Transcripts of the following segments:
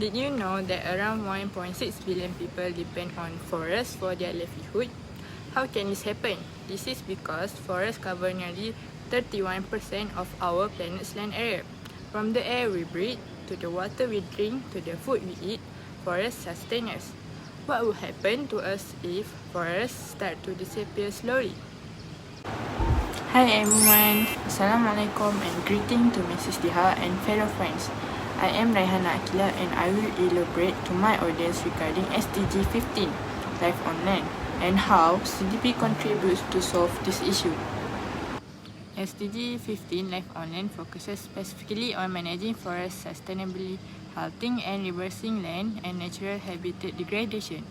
Did you know that around 1.6 billion people depend on forests for their livelihood? How can this happen? This is because forests cover nearly 31% of our planet's land area. From the air we breathe, to the water we drink, to the food we eat, forests sustain us. What will happen to us if forests start to disappear slowly? Hi everyone, Assalamualaikum and greeting to Mrs. Diha and fellow friends. I am Raihana Akila and I will elaborate to my audience regarding SDG 15, Life on Land, and how CDP contributes to solve this issue. SDG 15, Life on Land, focuses specifically on managing forests sustainably, halting and reversing land and natural habitat degradation,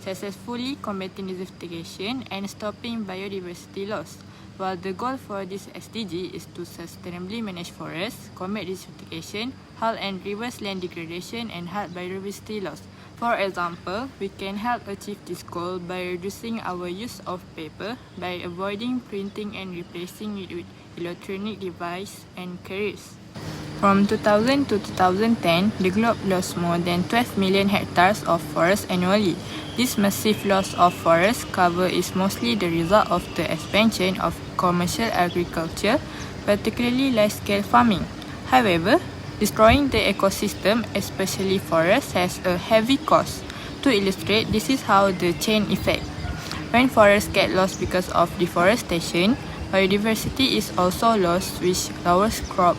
successfully combating desertification and stopping biodiversity loss. While the goal for this SDG is to sustainably manage forests, combat desertification, halt and reverse land degradation, and halt biodiversity loss. For example, we can help achieve this goal by reducing our use of paper, by avoiding printing and replacing it with electronic devices and carriers. From 2000 to 2010, the globe lost more than 12 million hectares of forest annually. This massive loss of forest cover is mostly the result of the expansion of commercial agriculture, particularly large-scale farming. However, destroying the ecosystem, especially forests, has a heavy cost. To illustrate, this is how the chain effect. When forests get lost because of deforestation, biodiversity is also lost, which lowers crop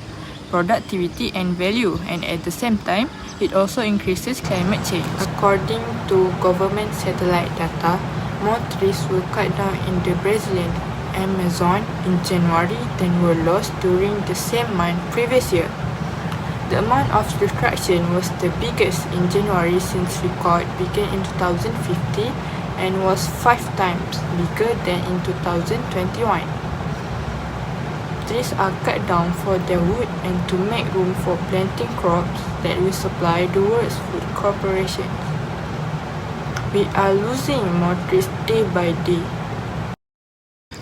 productivity and value, and at the same time, it also increases climate change. According to government satellite data, more trees were cut down in the Brazilian Amazon in January than were lost during the same month previous year. The amount of destruction was the biggest in January since record began in 2050 and was 5 times bigger than in 2021. Trees are cut down for their wood and to make room for planting crops that will supply the world's food corporations. We are losing more trees day by day.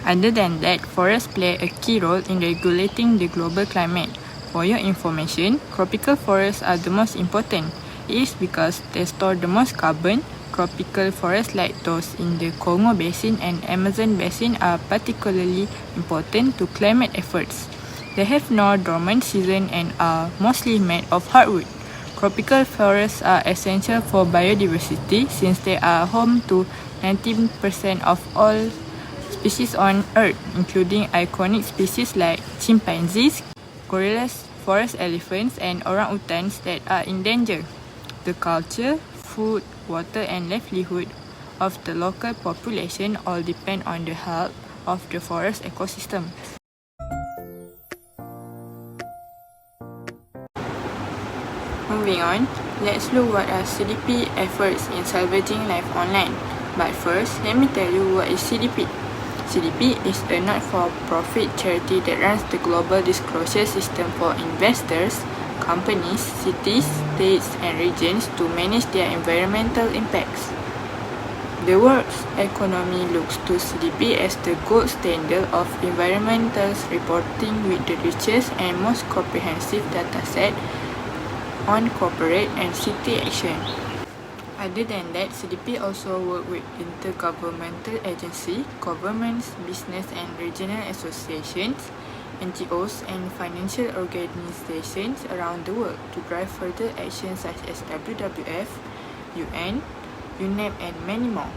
Other than that, forests play a key role in regulating the global climate. For your information, tropical forests are the most important. It is because they store the most carbon. Tropical forests like those in the Congo Basin and Amazon Basin are particularly important to climate efforts. They have no dormant season and are mostly made of hardwood. Tropical forests are essential for biodiversity since they are home to 19% of all species on Earth, including iconic species like chimpanzees, gorillas, forest elephants, and orang-utans that are in danger. The culture, food, water, and livelihood of the local population all depend on the health of the forest ecosystem. Moving on, let's look what are CDP efforts in salvaging life on land. But first, let me tell you what is CDP. CDP is a not-for-profit charity that runs the global disclosure system for investors, companies, cities, states, and regions to manage their environmental impacts. The world's economy looks to CDP as the gold standard of environmental reporting with the richest and most comprehensive dataset on corporate and city action. Other than that, CDP also works with intergovernmental agencies, governments, business and regional associations, NGOs and financial organizations around the world to drive further actions such as WWF, UN, UNEP and many more.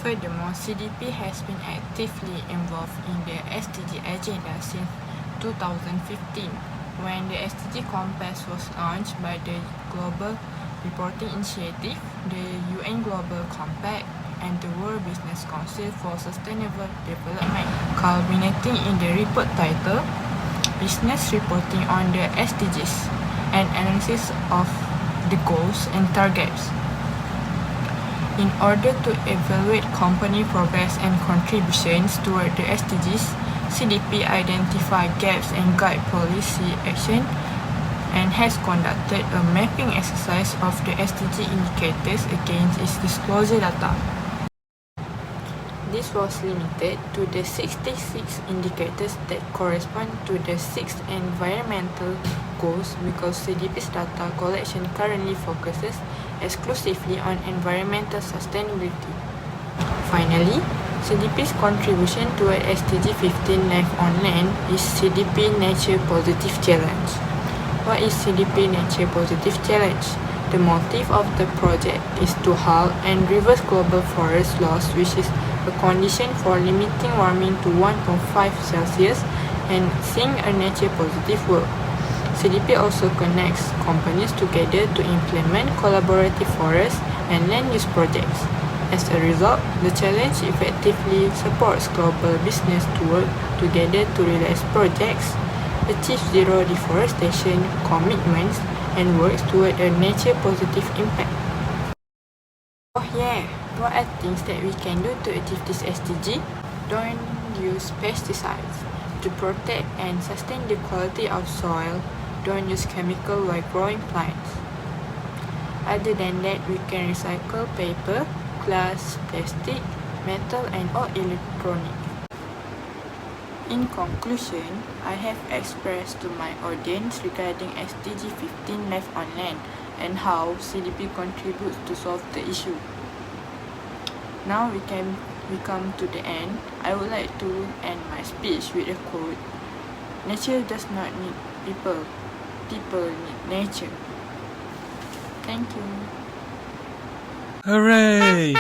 Furthermore, CDP has been actively involved in the SDG agenda since 2015 when the SDG Compass was launched by the Global Reporting Initiative, the UN Global Compact, and the World Business Council for Sustainable Development, culminating in the report titled Business Reporting on the SDGs, an analysis of the goals and targets. In order to evaluate company progress and contributions toward the SDGs, CDP identified gaps and guide policy action and has conducted a mapping exercise of the SDG indicators against its disclosure data. This was limited to the 66 indicators that correspond to the 6 environmental goals because CDP's data collection currently focuses exclusively on environmental sustainability. Finally, CDP's contribution toward SDG 15 Life on Land is CDP Nature Positive Challenge. What is CDP Nature Positive Challenge? The motive of the project is to halt and reverse global forest loss, which is a condition for limiting warming to 1.5 Celsius and seeing a nature positive world. CDP also connects companies together to implement collaborative forest and land use projects. As a result, the challenge effectively supports global business to work together to realize projects, achieve zero deforestation commitments, and works toward a nature positive impact. Oh yeah, what are things that we can do to achieve this SDG? Don't use pesticides. To protect and sustain the quality of soil, don't use chemical while growing plants. Other than that, we can recycle paper, glass, plastic, metal, and all electronic. In conclusion, I have expressed to my audience regarding SDG 15 Life on Land and how CDP contributes to solve the issue. Now we come to the end. I would like to end my speech with a quote. Nature does not need people. People need nature. Thank you. Hooray!